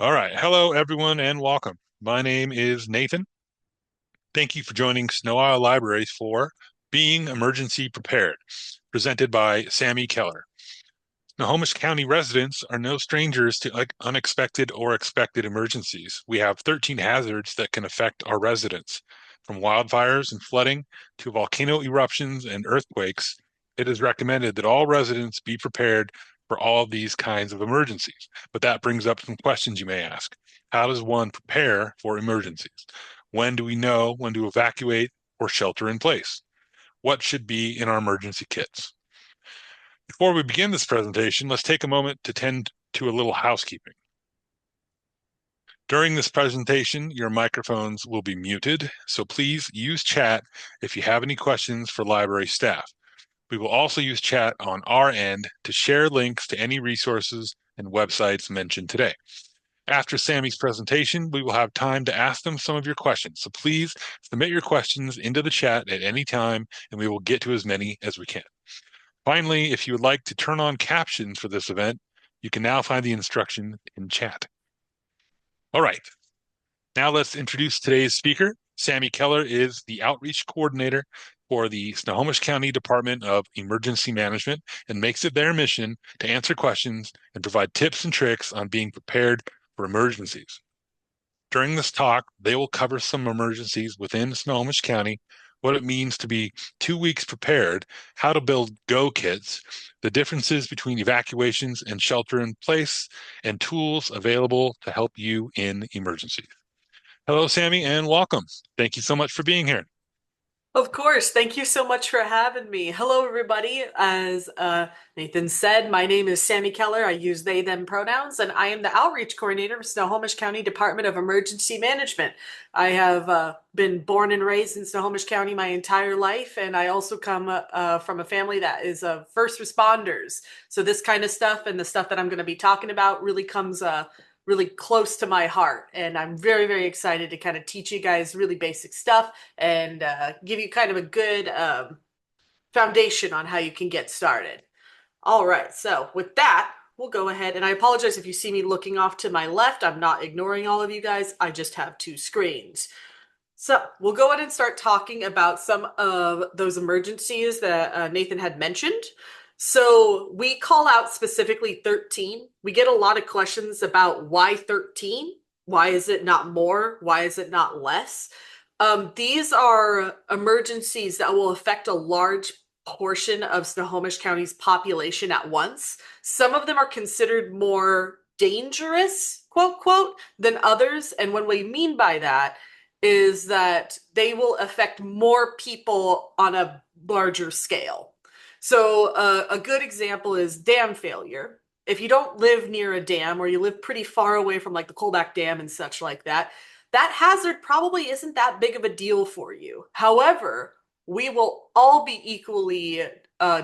All right. Hello, everyone, and welcome. My name is Nathan. Thank you for joining Snow Isle Libraries for Being Emergency Prepared, presented by Sammy Keller. Snohomish County residents are no strangers to unexpected or expected emergencies. We have 13 hazards that can affect our residents. From wildfires and flooding to volcano eruptions and earthquakes, it is recommended that all residents be prepared for all of these kinds of emergencies. But that brings up some questions you may ask. How does one prepare for emergencies? When do we know when to evacuate or shelter in place? What should be in our emergency kits? Before we begin this presentation, let's take a moment to tend to a little housekeeping. During this presentation, your microphones will be muted, so please use chat if you have any questions for library staff. We will also use chat on our end to share links to any resources and websites mentioned today. After Sammy's presentation, we will have time to ask them some of your questions. So please submit your questions into the chat at any time, and we will get to as many as we can. Finally, if you would like to turn on captions for this event, you can now find the instruction in chat. All right, now let's introduce today's speaker. Sammy Keller is the outreach coordinator for the Snohomish County Department of Emergency Management and makes it their mission to answer questions and provide tips and tricks on being prepared for emergencies. During this talk, they will cover some emergencies within Snohomish County, what it means to be 2 weeks prepared, how to build go kits, the differences between evacuations and shelter in place, and tools available to help you in emergencies. Hello, Sammy, and welcome. Thank you so much for being here. Of course. Thank you so much for having me. Hello, everybody. As Nathan said, my name is Sammy Keller. I use they, them pronouns, and I am the outreach coordinator for Snohomish County Department of Emergency Management. I have been born and raised in Snohomish County my entire life, and I also come from a family that is first responders. So this kind of stuff and the stuff that I'm going to be talking about really comes really close to my heart. And I'm very, very excited to kind of teach you guys really basic stuff and give you kind of a good foundation on how you can get started. All right, so with that, we'll go ahead. And I apologize if you see me looking off to my left. I'm not ignoring all of you guys. I just have two screens. So we'll go ahead and start talking about some of those emergencies that Nathan had mentioned. So we call out specifically 13. We get a lot of questions about why 13? Why is it not more? Why is it not less? These are emergencies that will affect a large portion of Snohomish County's population at once. Some of them are considered more dangerous, quote, quote, than others. And what we mean by that is that they will affect more people on a larger scale. So a good example is dam failure. If you don't live near a dam or you live pretty far away from like the Colback Dam and such like that, that hazard probably isn't that big of a deal for you. However, we will all be equally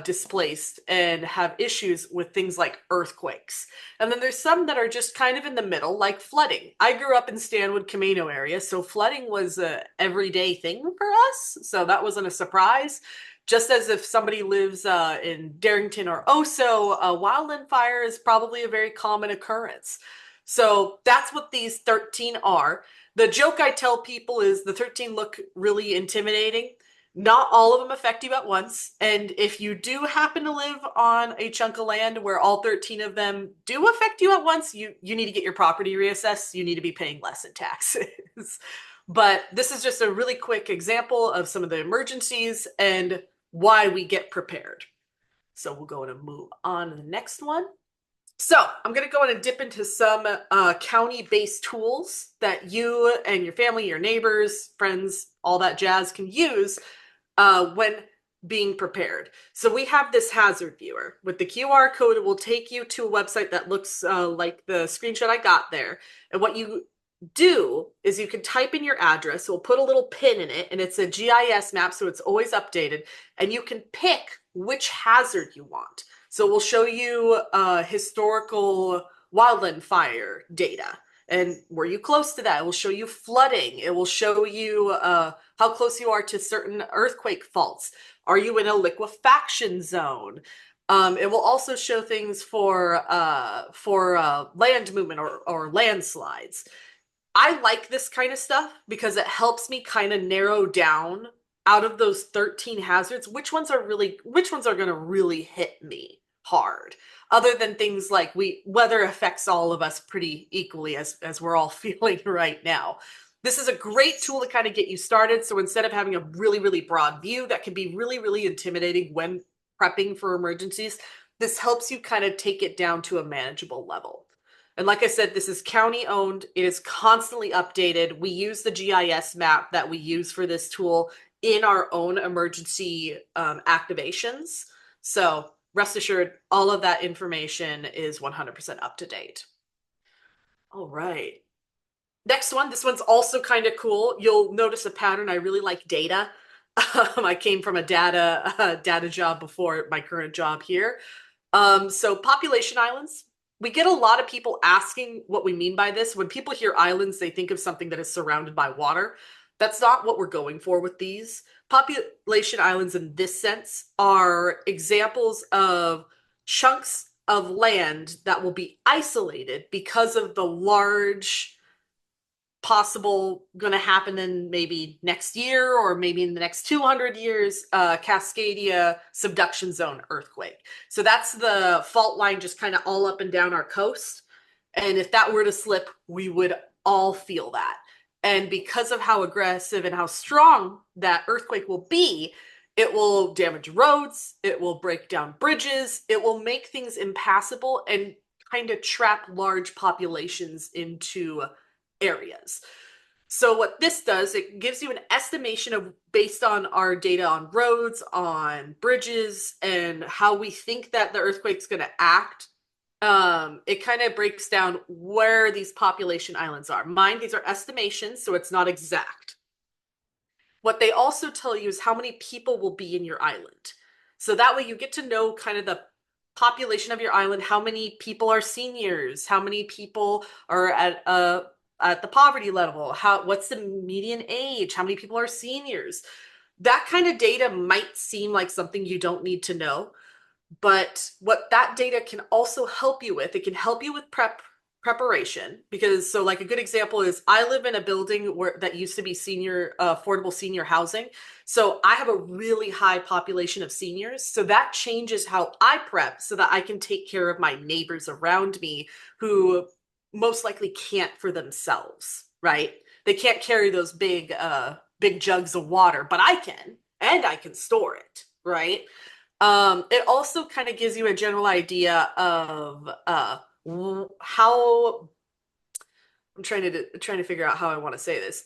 displaced and have issues with things like earthquakes. And then there's some that are just kind of in the middle, like flooding. I grew up in Stanwood, Camino area, so flooding was a everyday thing for us. So that wasn't a surprise. Just as if somebody lives in Darrington or Oso, a wildland fire is probably a very common occurrence. So that's what these 13 are. The joke I tell people is the 13 look really intimidating. Not all of them affect you at once. And if you do happen to live on a chunk of land where all 13 of them do affect you at once, you need to get your property reassessed. You need to be paying less in taxes. But this is just a really quick example of some of the emergencies and why we get prepared. So we'll go and move on to the next one. So I'm going to go in and dip into some county-based tools that you and your family, your neighbors, friends, all that jazz can use when being prepared. So we have this hazard viewer. With the QR code, it will take you to a website that looks like the screenshot I got there. And what you do is you can type in your address. We'll put a little pin in it, and it's a GIS map, so it's always updated. And you can pick which hazard you want. So we'll show you historical wildland fire data. And were you close to that? It will show you flooding. It will show you how close you are to certain earthquake faults. Are you in a liquefaction zone? It will also show things for land movement or landslides. I like this kind of stuff because it helps me kind of narrow down out of those 13 hazards which ones are going to really hit me hard. Other than things like weather affects all of us pretty equally as we're all feeling right now. This is a great tool to kind of get you started. So instead of having a really, really broad view that can be really, really intimidating when prepping for emergencies, this helps you kind of take it down to a manageable level. And like I said, this is county owned. It is constantly updated. We use the GIS map that we use for this tool in our own emergency activations. So rest assured, all of that information is 100% up to date. All right. Next one, this one's also kind of cool. You'll notice a pattern. I really like data. I came from a data job before my current job here. So population islands. We get a lot of people asking what we mean by this. When people hear islands, they think of something that is surrounded by water. That's not what we're going for with these. Population islands in this sense are examples of chunks of land that will be isolated because of the large possible going to happen in maybe next year or maybe in the next 200 years, Cascadia subduction zone earthquake. So that's the fault line just kind of all up and down our coast. And if that were to slip, we would all feel that. And because of how aggressive and how strong that earthquake will be, it will damage roads, it will break down bridges, it will make things impassable and kind of trap large populations into areas. So what this does, it gives you an estimation of based on our data on roads, on bridges, and how we think that the earthquake's going to act. It kind of breaks down where these population islands are. Mind, these are estimations, so it's not exact. What they also tell you is how many people will be in your island. So that way you get to know kind of the population of your island, how many people are seniors, how many people are at the poverty level, what's the median age, how many people are seniors. That kind of data might seem like something you don't need to know, but what that data can also help you with, it can help you with preparation. Because so like a good example is I live in a building that used to be affordable senior housing. So I have a really high population of seniors. So that changes how I prep so that I can take care of my neighbors around me who most likely can't for themselves, right? They can't carry those big jugs of water, but I can, and I can store it, right? It also kind of gives you a general idea of how I'm trying to figure out how I want to say this.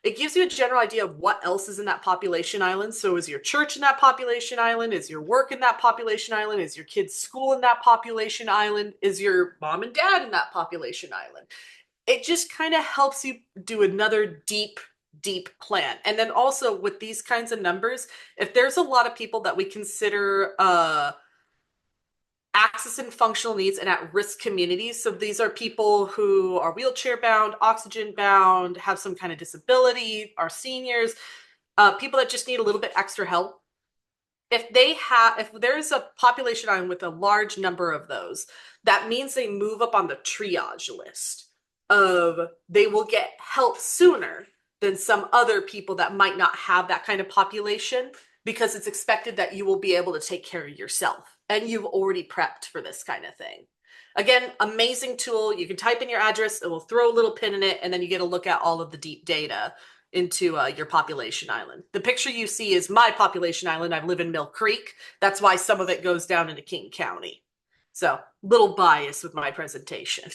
It gives you a general idea of what else is in that population island. So is your church in that population island? Is your work in that population island? Is your kid's school in that population island? Is your mom and dad in that population island? It just kind of helps you do another deep plan. And then also with these kinds of numbers, if there's a lot of people that we consider access and functional needs and at-risk communities. So these are people who are wheelchair bound, oxygen bound, have some kind of disability, are seniors, people that just need a little bit extra help. If there's a population island with a large number of those, that means they move up on the triage list of they will get help sooner than some other people that might not have that kind of population, because it's expected that you will be able to take care of yourself and you've already prepped for this kind of thing. Again, amazing tool. You can type in your address, it will throw a little pin in it, and then you get to look at all of the deep data into your population island. The picture you see is my population island. I live in Mill Creek. That's why some of it goes down into King County. So, little bias with my presentation.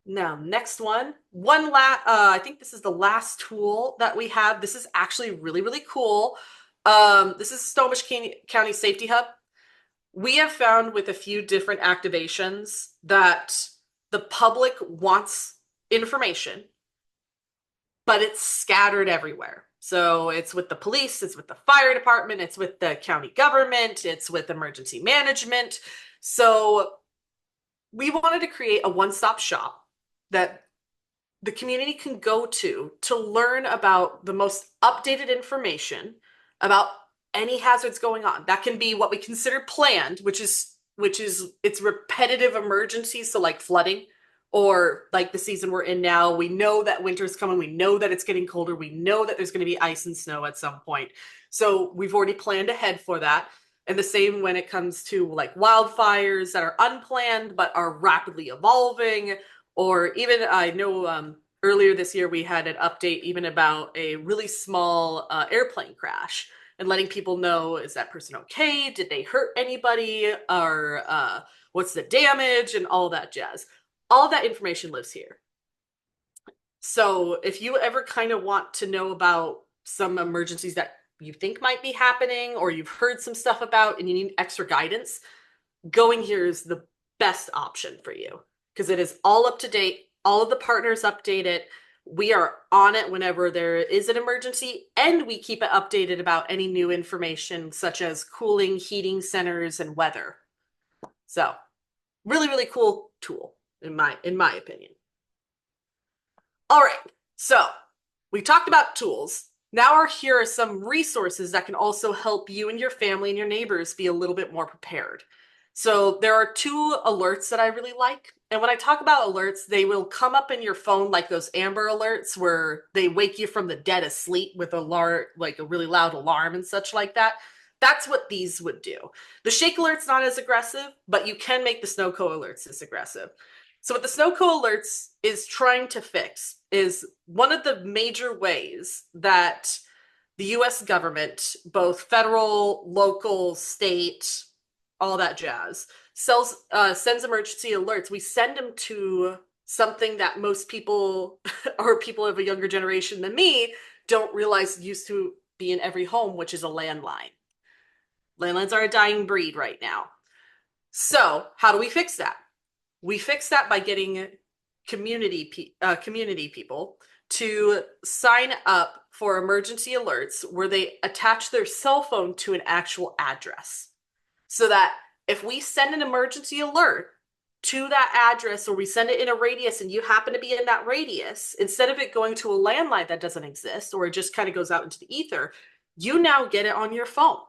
Now, next one. I think this is the last tool that we have. This is actually really, really cool. This is Snohomish County Safety Hub. We have found with a few different activations that the public wants information, but it's scattered everywhere. So it's with the police, it's with the fire department, it's with the county government, it's with emergency management. So we wanted to create a one-stop shop that the community can go to learn about the most updated information about any hazards going on. That can be what we consider planned, which is it's repetitive emergencies, so like flooding or like the season we're in now. We know that winter's coming, we know that it's getting colder, we know that there's going to be ice and snow at some point. So we've already planned ahead for that. And the same when it comes to like wildfires that are unplanned but are rapidly evolving, or even I know earlier this year we had an update even about a really small airplane crash and letting people know, is that person okay? Did they hurt anybody? Or what's the damage and all that jazz? All that information lives here. So if you ever kind of want to know about some emergencies that you think might be happening or you've heard some stuff about and you need extra guidance, going here is the best option for you because it is all up to date. All of the partners update it. We are on it whenever there is an emergency, and we keep it updated about any new information such as cooling, heating centers, and weather. So really, really cool tool in my opinion. All right, so we talked about tools. Now here are some resources that can also help you and your family and your neighbors be a little bit more prepared. So there are two alerts that I really like. And when I talk about alerts, they will come up in your phone like those Amber alerts where they wake you from the dead asleep with like a really loud alarm and such like that. That's what these would do. The Shake alert's not as aggressive, but you can make the Snowco alerts as aggressive. So what the Snowco alerts is trying to fix is one of the major ways that the US government, both federal, local, state, all that jazz, sends emergency alerts. We send them to something that most people or people of a younger generation than me don't realize used to be in every home, which is a landline. Landlines are a dying breed right now. So how do we fix that? We fix that by getting community people to sign up for emergency alerts where they attach their cell phone to an actual address. So that if we send an emergency alert to that address, or we send it in a radius and you happen to be in that radius, instead of it going to a landline that doesn't exist or it just kind of goes out into the ether, you now get it on your phone.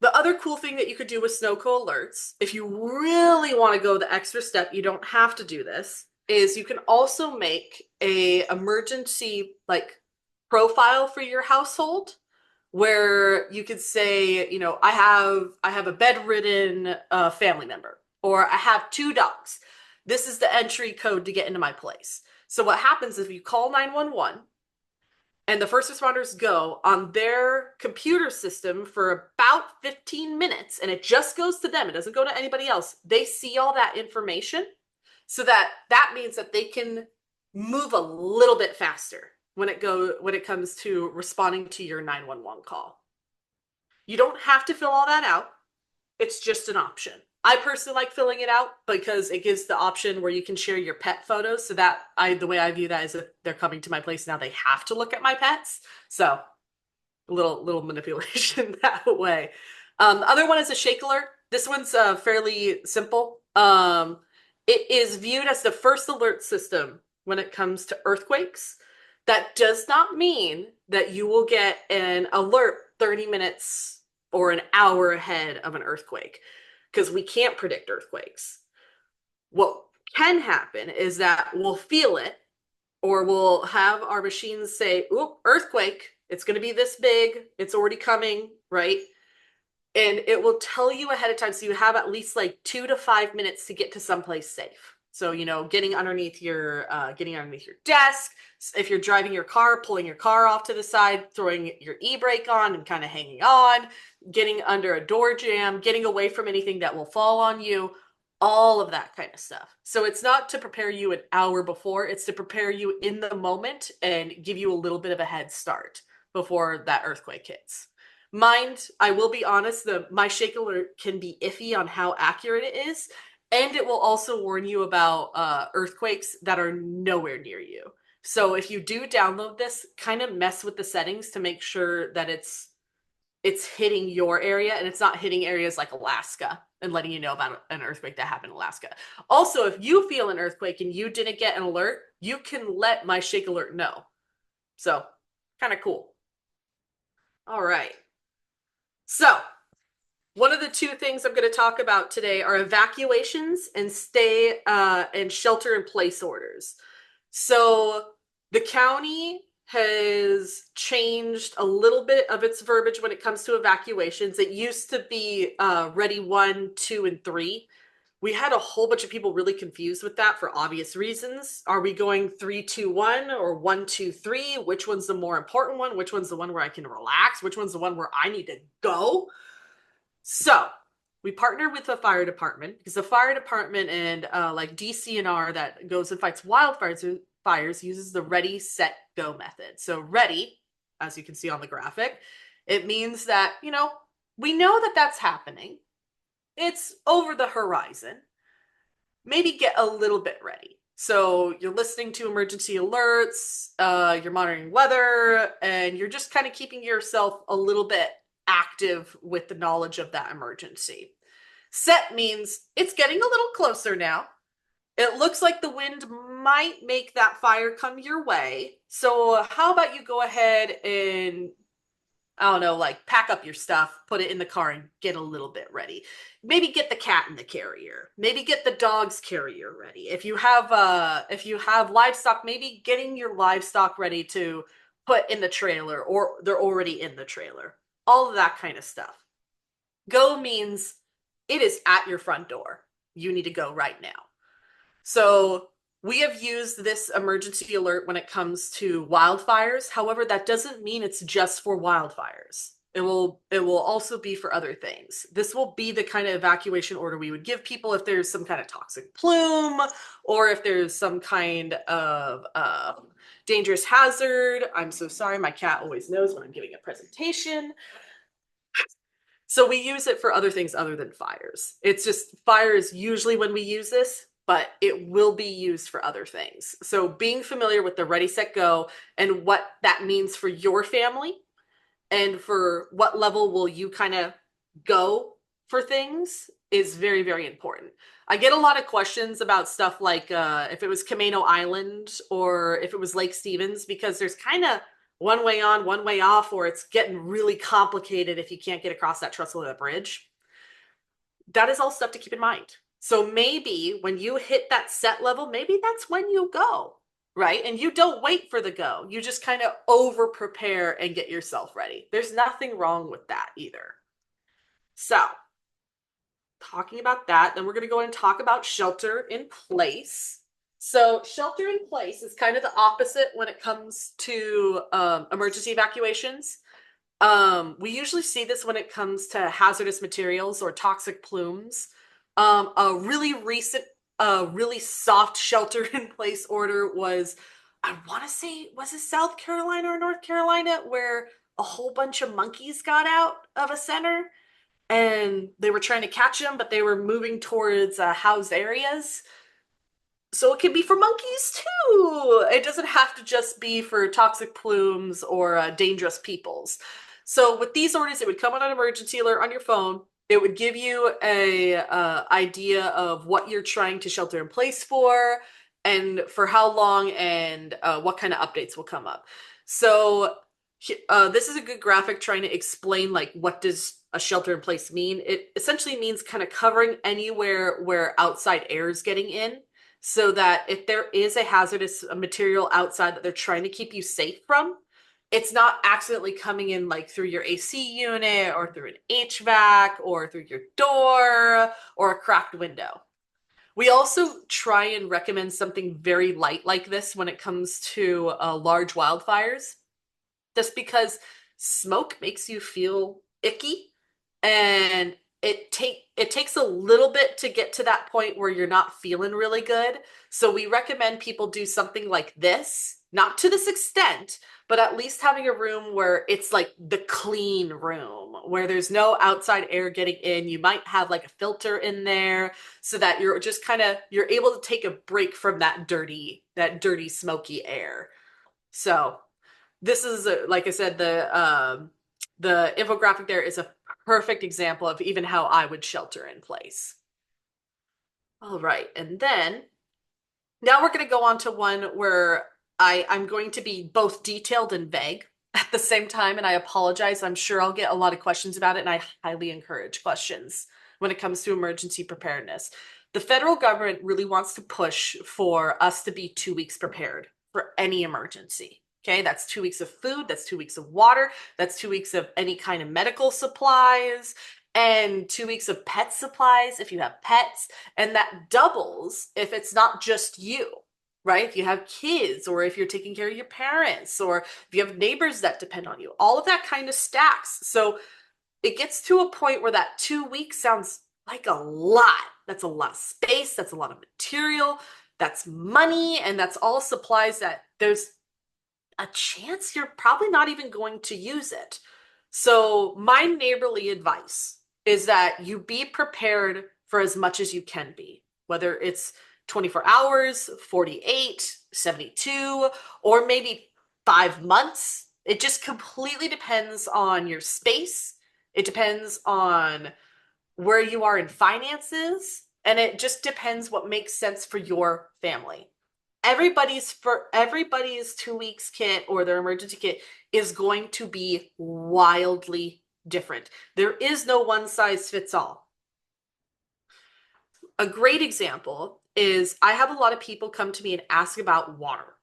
The other cool thing that you could do with Snowco alerts, if you really want to go the extra step, you don't have to do this, is you can also make a emergency like profile for your household where you could say, you know, I have a bedridden family member, or I have two dogs. This is the entry code to get into my place. So what happens if you call 911 and the first responders go on their computer system for about 15 minutes, and it just goes to them, it doesn't go to anybody else. They see all that information, so that means that they can move a little bit faster when it comes to responding to your 911 call. You don't have to fill all that out. It's just an option. I personally like filling it out because it gives the option where you can share your pet photos. So that the way I view that is if they're coming to my place now, they have to look at my pets. So a little manipulation that way. The other one is a Shake alert. This one's fairly simple. It is viewed as the first alert system when it comes to earthquakes. That does not mean that you will get an alert 30 minutes or an hour ahead of an earthquake, because we can't predict earthquakes. What can happen is that we'll feel it, or we'll have our machines say, oop, earthquake, it's going to be this big, it's already coming, right? And it will tell you ahead of time, so you have at least like 2 to 5 minutes to get to someplace safe. So, you know, getting underneath your desk. If you're driving your car, pulling your car off to the side, throwing your e-brake on and kind of hanging on, getting under a door jamb, getting away from anything that will fall on you, all of that kind of stuff. So it's not to prepare you an hour before, it's to prepare you in the moment and give you a little bit of a head start before that earthquake hits. Mind, I will be honest, my Shake alert can be iffy on how accurate it is. And it will also warn you about earthquakes that are nowhere near you. So if you do download this, kind of mess with the settings to make sure that it's hitting your area and it's not hitting areas like Alaska and letting you know about an earthquake that happened in Alaska. Also, if you feel an earthquake and you didn't get an alert, you can let my Shake alert know. So kind of cool. All right. So, one of the two things I'm going to talk about today are evacuations and stay and shelter in place orders. So, the county has changed a little bit of its verbiage when it comes to evacuations. It used to be ready 1, 2, and 3. We had a whole bunch of people really confused with that for obvious reasons. Are we going 3, 2, 1 or 1, 2, 3? Which one's the more important one? Which one's the one where I can relax? Which one's the one where I need to go? So we partnered with the fire department because the fire department and like DCNR that goes and fights fires uses the ready, set, go method. So ready, as you can see on the graphic, it means that, we know that that's happening. It's over the horizon. Maybe get a little bit ready. So you're listening to emergency alerts, you're monitoring weather, and you're just kind of keeping yourself a little bit active with the knowledge of that emergency. Set means it's getting a little closer now. It looks like the wind might make that fire come your way. So how about you go ahead and I don't know, like pack up your stuff, put it in the car and get a little bit ready. Maybe get the cat in the carrier. Maybe get the dog's carrier ready. If you have livestock, maybe getting your livestock ready to put in the trailer or they're already in the trailer. All of that kind of stuff. Go means it is at your front door. You need to go right now. So we have used this emergency alert when it comes to wildfires. However, that doesn't mean it's just for wildfires. It will also be for other things. This will be the kind of evacuation order we would give people if there's some kind of toxic plume or if there's some kind of dangerous hazard. I'm so sorry, my cat always knows when I'm giving a presentation. So we use it for other things other than fires. It's just fires usually when we use this, but it will be used for other things. So being familiar with the ready, set, go and what that means for your family and for what level will you kind of go for things is very, very important. I get a lot of questions about stuff like if it was Camano Island or if it was Lake Stevens, because there's kind of one way on, one way off, or it's getting really complicated if you can't get across that trestle bridge. That is all stuff to keep in mind. So maybe when you hit that set level, maybe that's when you go, right? And you don't wait for the go. You just kind of over prepare and get yourself ready. There's nothing wrong with that either. So, talking about that, then we're going to go and talk about shelter in place. So, shelter in place is kind of the opposite when it comes to emergency evacuations. We usually see this when it comes to hazardous materials or toxic plumes. A really recent, really soft shelter in place order was, I want to say, was it South Carolina or North Carolina, where a whole bunch of monkeys got out of a center and they were trying to catch them, but they were moving towards housed areas. So it can be for monkeys too. It doesn't have to just be for toxic plumes or dangerous peoples. So with these orders, it would come on an emergency alert on your phone. It would give you a idea of what you're trying to shelter in place for, and for how long, and what kind of updates will come up. So this is a good graphic trying to explain like what does a shelter in place mean. It essentially means kind of covering anywhere where outside air is getting in, so that if there is a hazardous material outside that they're trying to keep you safe from, it's not accidentally coming in like through your AC unit or through an HVAC or through your door or a cracked window. We also try and recommend something very light like this when it comes to large wildfires, just because smoke makes you feel icky, and it takes a little bit to get to that point where you're not feeling really good. So we recommend people do something like this, not to this extent, but at least having a room where it's like the clean room, where there's no outside air getting in. You might have like a filter in there so that you're just kind of you're able to take a break from that dirty smoky air. So this is like I said, the infographic there is a perfect example of even how I would shelter in place. All right, and then now we're going to go on to one where I'm going to be both detailed and vague. at the same time, and I apologize, I'm sure I'll get a lot of questions about it, and I highly encourage questions when it comes to emergency preparedness. The federal government really wants to push for us to be 2 weeks prepared for any emergency. Okay, that's 2 weeks of food, that's 2 weeks of water, that's 2 weeks of any kind of medical supplies, and 2 weeks of pet supplies if you have pets. And that doubles if it's not just you, right? If you have kids, or if you're taking care of your parents, or if you have neighbors that depend on you, all of that kind of stacks. So it gets to a point where that 2 weeks sounds like a lot. That's a lot of space, that's a lot of material, that's money, and that's all supplies that there's a chance you're probably not even going to use it. So, my neighborly advice is that you be prepared for as much as you can be, whether it's 24 hours, 48, 72, or maybe 5 months. It just completely depends on your space. It depends on where you are in finances, and it just depends what makes sense for your family. Everybody's 2 weeks kit or their emergency kit is going to be wildly different. There is no one size fits all. A great example is I have a lot of people come to me and ask about water.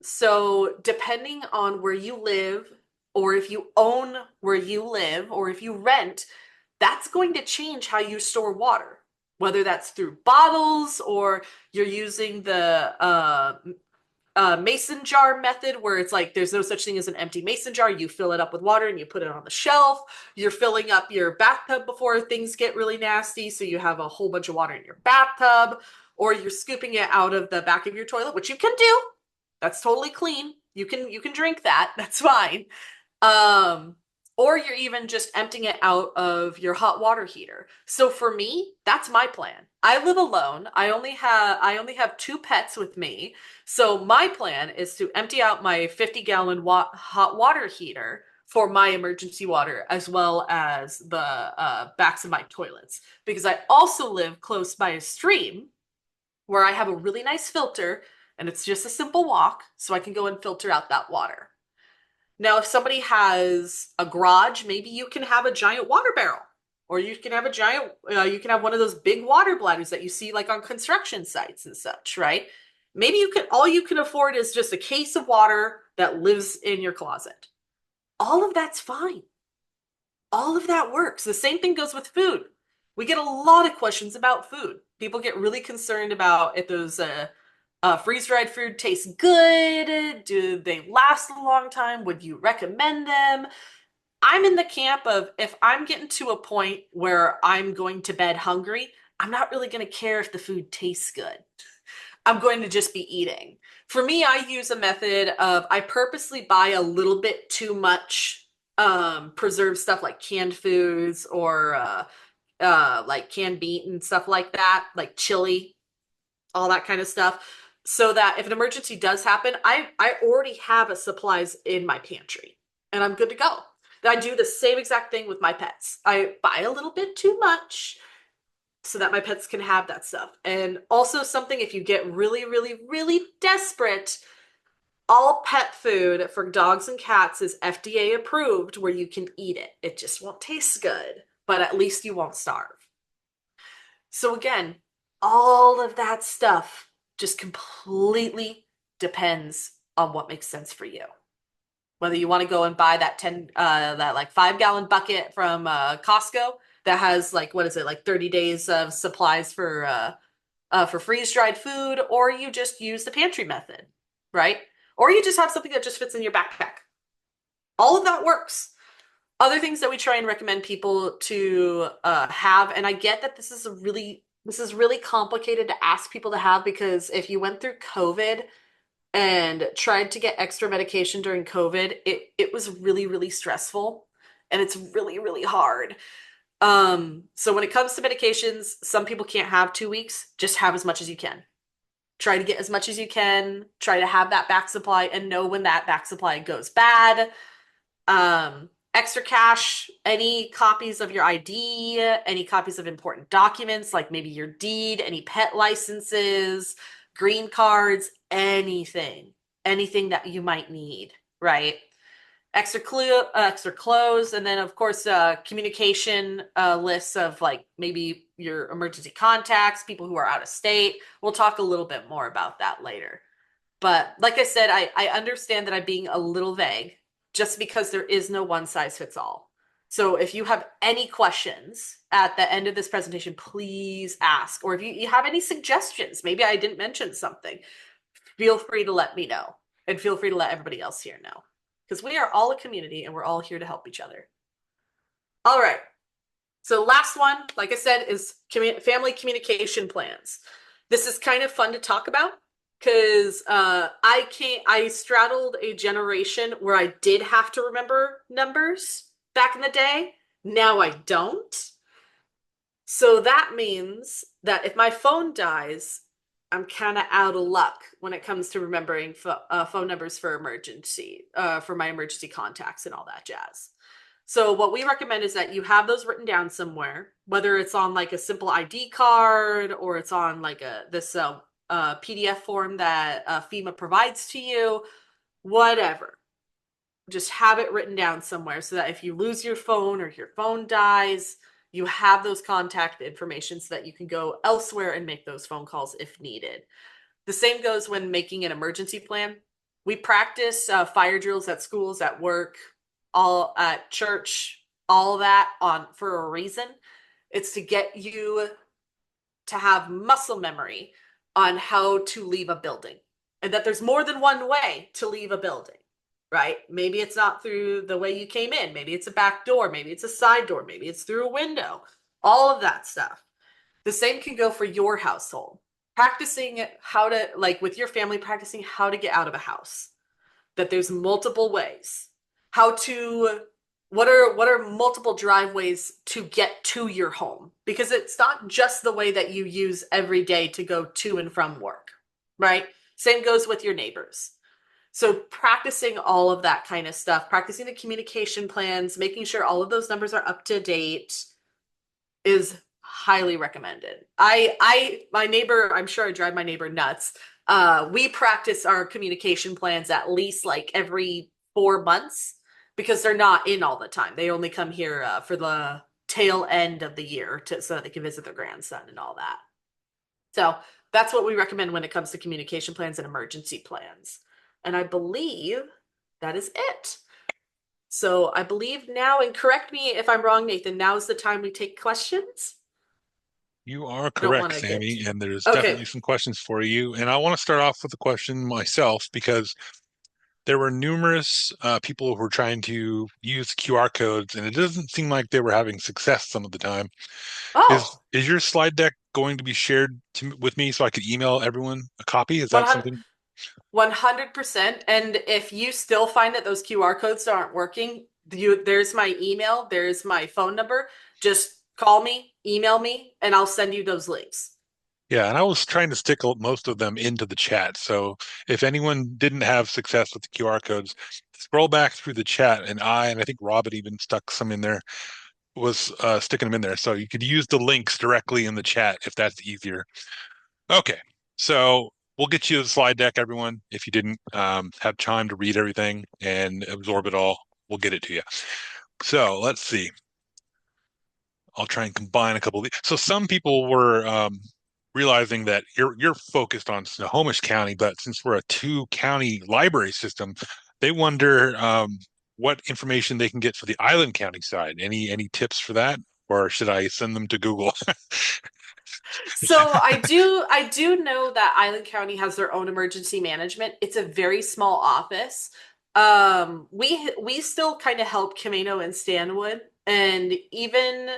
So, depending on where you live, or if you own where you live, or if you rent, that's going to change how you store water, whether that's through bottles or you're using the mason jar method, where it's like there's no such thing as an empty mason jar. You fill it up with water and you put it on the shelf. You're filling up your bathtub before things get really nasty, so you have a whole bunch of water in your bathtub, or you're scooping it out of the back of your toilet, which you can do. That's totally clean. You can drink that. That's fine. Um, or you're even just emptying it out of your hot water heater. So for me, that's my plan. I live alone. I only have two pets with me. So my plan is to empty out my 50-gallon hot water heater for my emergency water, as well as the backs of my toilets, because I also live close by a stream where I have a really nice filter, and it's just a simple walk, so I can go and filter out that water. Now, if somebody has a garage, maybe you can have a giant water barrel, or you can have you can have one of those big water bladders that you see like on construction sites and such, right? Maybe all you can afford is just a case of water that lives in your closet. All of that's fine. All of that works. The same thing goes with food. We get a lot of questions about food. People get really concerned about if those freeze-dried food tastes good. Do they last a long time? Would you recommend them? I'm in the camp of, if I'm getting to a point where I'm going to bed hungry, I'm not really going to care if the food tastes good. I'm going to just be eating. For me, I use a method of, I purposely buy a little bit too much preserved stuff like canned foods, or like canned meat and stuff like that, like chili, all that kind of stuff, so that if an emergency does happen, I already have a supplies in my pantry and I'm good to go. I do the same exact thing with my pets. I buy a little bit too much so that my pets can have that stuff. And also, something, if you get really, really, really desperate, all pet food for dogs and cats is FDA approved, where you can eat it. It just won't taste good, but at least you won't starve. So again, all of that stuff just completely depends on what makes sense for you. Whether you want to go and buy that like 5-gallon bucket from Costco that has, like, what is it, like 30 days of supplies for freeze-dried food, or you just use the pantry method, right? Or you just have something that just fits in your backpack. All of that works. Other things that we try and recommend people to have, and I get that this is really complicated to ask people to have, because if you went through COVID and tried to get extra medication during COVID, it was really, really stressful, and it's really, really hard. So when it comes to medications, some people can't have 2 weeks. Just have as much as you can. Try to get as much as you can. Try to have that back supply, and know when that back supply goes bad. Extra cash, any copies of your ID, any copies of important documents, like maybe your deed, any pet licenses, green cards, anything that you might need, right? extra clothes, and then of course communication lists of like maybe your emergency contacts, people who are out of state. We'll talk a little bit more about that later. But like I said, I understand that I'm being a little vague just because there is no one size fits all. So if you have any questions at the end of this presentation, please ask. Or if you have any suggestions, maybe I didn't mention something, feel free to let me know. And feel free to let everybody else here know. Because we are all a community and we're all here to help each other. All right. So last one, like I said, is family communication plans. This is kind of fun to talk about because I straddled a generation where I did have to remember numbers back in the day. Now I don't. So that means that if my phone dies, I'm kind of out of luck when it comes to remembering phone numbers for for my emergency contacts and all that jazz. So what we recommend is that you have those written down somewhere, whether it's on like a simple ID card or it's on like this PDF form that FEMA provides to you, whatever. Just have it written down somewhere so that if you lose your phone or your phone dies, you have those contact information so that you can go elsewhere and make those phone calls if needed. The same goes when making an emergency plan. We practice fire drills at schools, at work, all at church, all that on for a reason. It's to get you to have muscle memory on how to leave a building and that there's more than one way to leave a building, right? Maybe it's not through the way you came in. Maybe it's a back door. Maybe it's a side door. Maybe it's through a window. All of that stuff. The same can go for your household. Practicing how to, like with your family, practicing how to get out of a house, that there's multiple ways. How to, what are multiple driveways to get to your home? Because it's not just the way that you use every day to go to and from work, right? Same goes with your neighbors. So practicing all of that kind of stuff, practicing the communication plans, making sure all of those numbers are up to date is highly recommended. My neighbor, I'm sure I drive my neighbor nuts. We practice our communication plans at least like every 4 months because they're not in all the time. They only come here for the tail end of the year so that they can visit their grandson and all that. So that's what we recommend when it comes to communication plans and emergency plans. And I believe that is it. So I believe now, and correct me if I'm wrong, Nathan, now is the time we take questions. You are I don't correct, want to get. Sammy, and there's Okay. definitely some questions for you. And I want to start off with a question myself because there were numerous people who were trying to use QR codes, and it doesn't seem like they were having success some of the time. Is Oh, is your slide deck going to be shared with me so I could email everyone a copy? Is that 100, something? 100%. And if you still find that those QR codes aren't working, there's my email, there's my phone number. Just call me, email me, and I'll send you those links. Yeah, and I was trying to stick most of them into the chat. So if anyone didn't have success with the QR codes, scroll back through the chat, and I think Rob had even stuck some in there, was sticking them in there. So you could use the links directly in the chat if that's easier. Okay, so we'll get you the slide deck, everyone. If you didn't have time to read everything and absorb it all, we'll get it to you. So let's see. I'll try and combine a couple of these. So some people were realizing that you're focused on Snohomish County, but since we're a two-county library system, they wonder what information they can get for the Island County side. Any tips for that, or should I send them to Google? So I do know that Island County has their own emergency management. It's a very small office. We still kind of help Camino and Stanwood, and even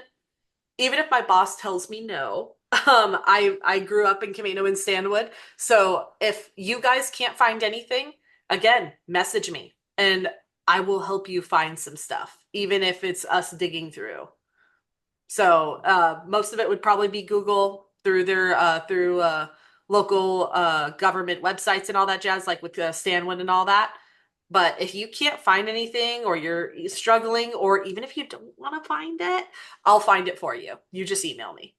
if my boss tells me no, I grew up in Camino and Stanwood. So if you guys can't find anything, again, message me and I will help you find some stuff, even if it's us digging through. So most of it would probably be Google through their through local government websites and all that jazz, like with Stanwood and all that. But if you can't find anything or you're struggling, or even if you don't want to find it, I'll find it for you. You just email me.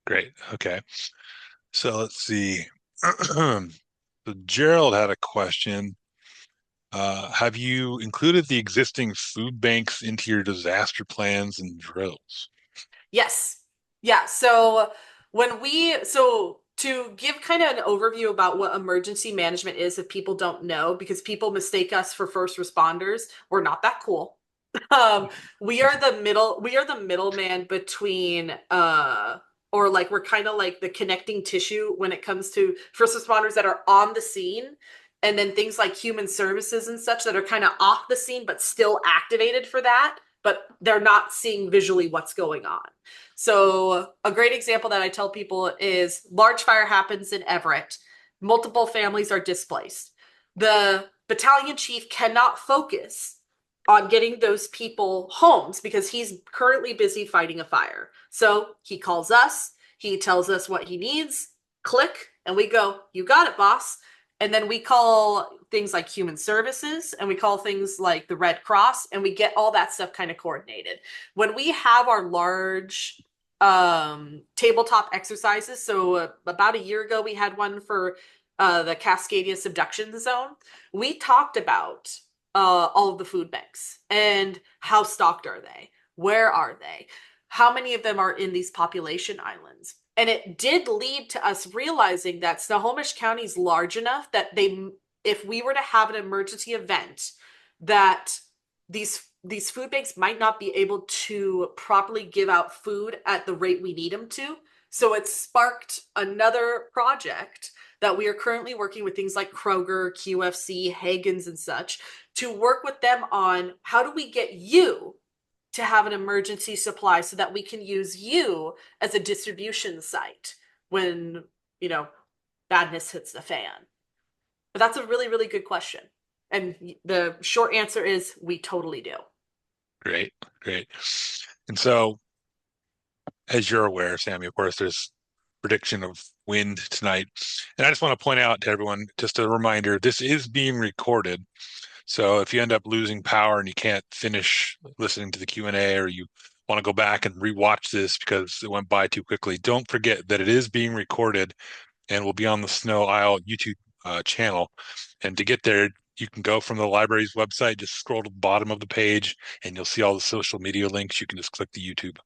Great. Okay. So let's see. So Gerald had a question. Have you included the existing food banks into your disaster plans and drills? Yes. Yeah. So so to give kind of an overview about what emergency management is, if people don't know, because people mistake us for first responders, we're not that cool. Um, we are the middleman between or like we're kind of like the connecting tissue when it comes to first responders that are on the scene and then things like human services and such that are kind of off the scene but still activated for that, but they're not seeing visually what's going on. So a great example that I tell people is large fire happens in Everett. Multiple families are displaced. The battalion chief cannot focus on getting those people homes because he's currently busy fighting a fire. So he calls us, he tells us what he needs, click, and we go, "You got it, boss." And then we call things like human services and we call things like the Red Cross and we get all that stuff kind of coordinated. When we have our large tabletop exercises, so about a year ago we had one for the Cascadia subduction zone. We talked about all of the food banks and how stocked are they? Where are they? How many of them are in these population islands? And it did lead to us realizing that Snohomish County is large enough that if we were to have an emergency event, that these food banks might not be able to properly give out food at the rate we need them to. So it sparked another project that we are currently working with things like Kroger, QFC, Hagen's, and such to work with them on how do we get you to have an emergency supply so that we can use you as a distribution site when, you know, badness hits the fan. But that's a really, really good question. And the short answer is we totally do. Great, great. And so, as you're aware, Sammy, of course, there's prediction of wind tonight. And I just want to point out to everyone, just a reminder, this is being recorded. So if you end up losing power and you can't finish listening to the Q&A, or you want to go back and rewatch this because it went by too quickly, don't forget that it is being recorded and will be on the Snow Isle YouTube channel. And to get there, you can go from the library's website, just scroll to the bottom of the page, and you'll see all the social media links. You can just click the YouTube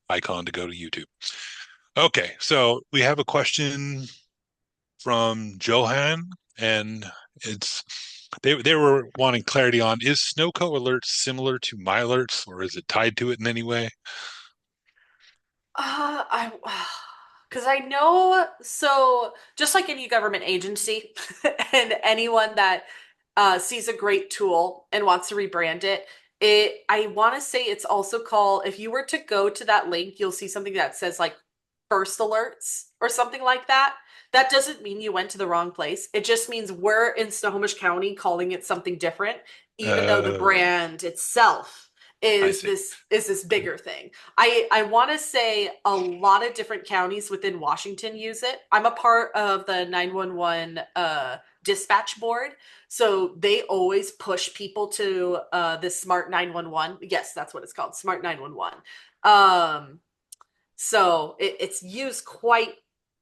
icon to go to YouTube. Okay, so we have a question from Johan, and it's they were wanting clarity on, is Snowco alerts similar to my alerts, or is it tied to it in any way? I because I know, so just like any government agency and anyone that sees a great tool and wants to rebrand it, I want to say it's also called, if you were to go to that link, you'll see something that says like first alerts or something like that. That doesn't mean you went to the wrong place. It just means we're in Snohomish County calling it something different, even though the Oh, brand itself I see. is this bigger thing. I want to say a lot of different counties within Washington use it. I'm a part of the 911 dispatch board, so they always push people to this Smart 911. Yes, that's what it's called, Smart 911. So it's used quite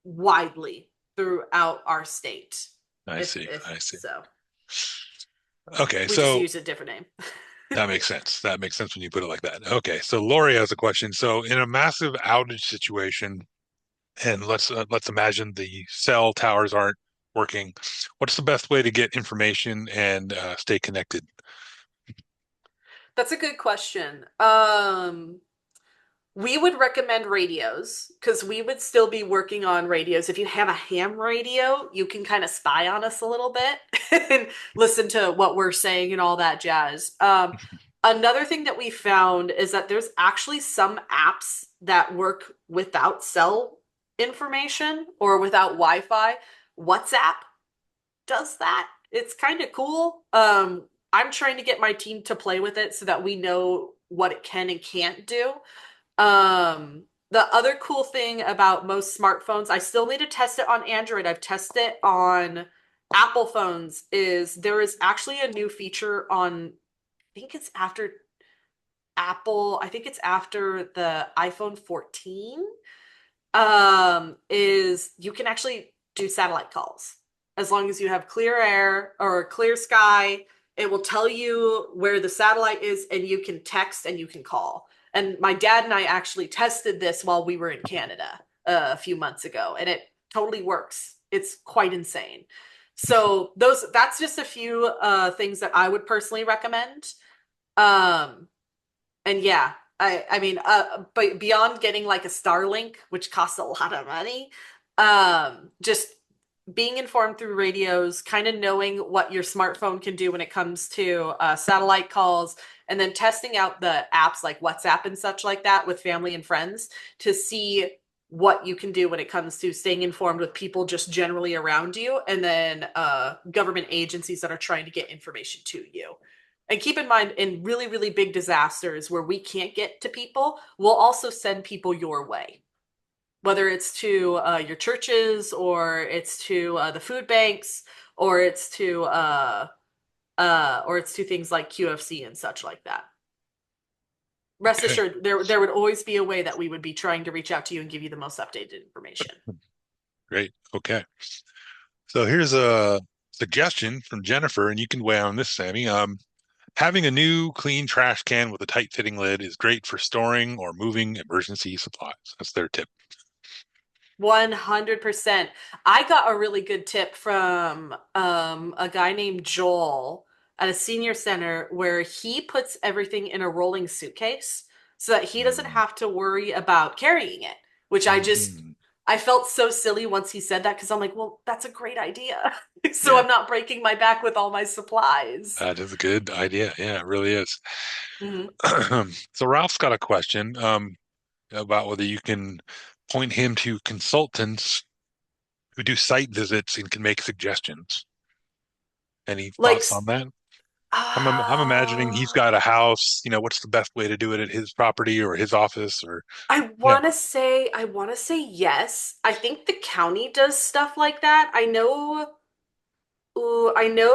widely throughout our state. I see. If I see. so, Okay, we just so use a different name. that makes sense. That makes sense when you put it like that. Okay, so Lori has a question. So in a massive outage situation, and let's imagine the cell towers aren't working, what's the best way to get information and stay connected? That's a good question. We would recommend radios because we would still be working on radios. If you have a ham radio, you can kind of spy on us a little bit and listen to what we're saying and all that jazz. Another thing that we found is that there's actually some apps that work without cell information or without Wi-Fi. WhatsApp does that. It's kind of cool. I'm trying to get my team to play with it so that we know what it can and can't do. The other cool thing about most smartphones, I still need to test it on Android. I've tested it on Apple phones, is there is actually a new feature on, I think it's after Apple, I think it's after the iPhone 14, is you can actually do satellite calls as long as you have clear air or clear sky. It will tell you where the satellite is, and you can text and you can call. And my dad and I actually tested this while we were in Canada a few months ago, and it totally works. It's quite insane. So that's just a few things that I would personally recommend. Um, and yeah, I mean, but beyond getting like a Starlink, which costs a lot of money, just being informed through radios, kind of knowing what your smartphone can do when it comes to satellite calls, and then testing out the apps like WhatsApp and such like that with family and friends to see what you can do when it comes to staying informed with people just generally around you, and then government agencies that are trying to get information to you. And keep in mind, in really, really big disasters where we can't get to people, we'll also send people your way, whether it's to your churches, or it's to the food banks, or it's to things like QFC and such like that. Rest Okay, assured, there would always be a way that we would be trying to reach out to you and give you the most updated information. great. Okay. So here's a suggestion from Jennifer, and you can weigh on this, Sammy. Having a new clean trash can with a tight fitting lid is great for storing or moving emergency supplies. That's their tip. 100%. I got a really good tip from a guy named Joel at a senior center where he puts everything in a rolling suitcase so that he doesn't Mm, have to worry about carrying it, which mhm. I felt so silly once he said that because I'm like, well, that's a great idea. So Yeah, I'm not breaking my back with all my supplies. that is a good idea. Yeah, it really is. Mhm. So Ralph's got a question about whether you can point him to consultants who do site visits and can make suggestions. Any Like, thoughts on that? I'm imagining he's uh, got a house. What's the best way to do it at his property or his office or yeah. I want to say yes. I think the county does stuff like that. I know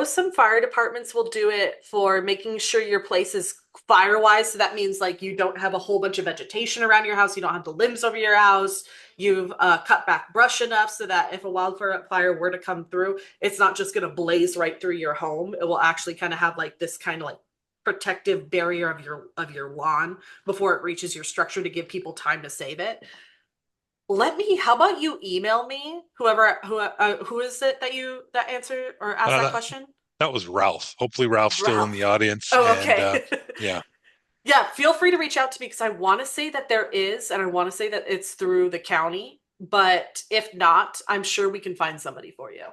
some fire departments will do it for making sure your place is fire wise. So that means like you don't have a whole bunch of vegetation around your house. You don't have the limbs over your house. You've cut back brush enough so that if a wildfire were to come through, it's not just going to blaze right through your home. It will actually kind of have like this kind of like protective barrier of your lawn before it reaches your structure to give people time to save it. How about you email me who is it that answered or asked that That, question? that was Ralph. Hopefully Ralph's still in the Ralph. audience Oh, and okay. yeah. Yeah, feel free to reach out to me because I want to say that there is, and I want to say that it's through the county. But if not, I'm sure we can find somebody for you.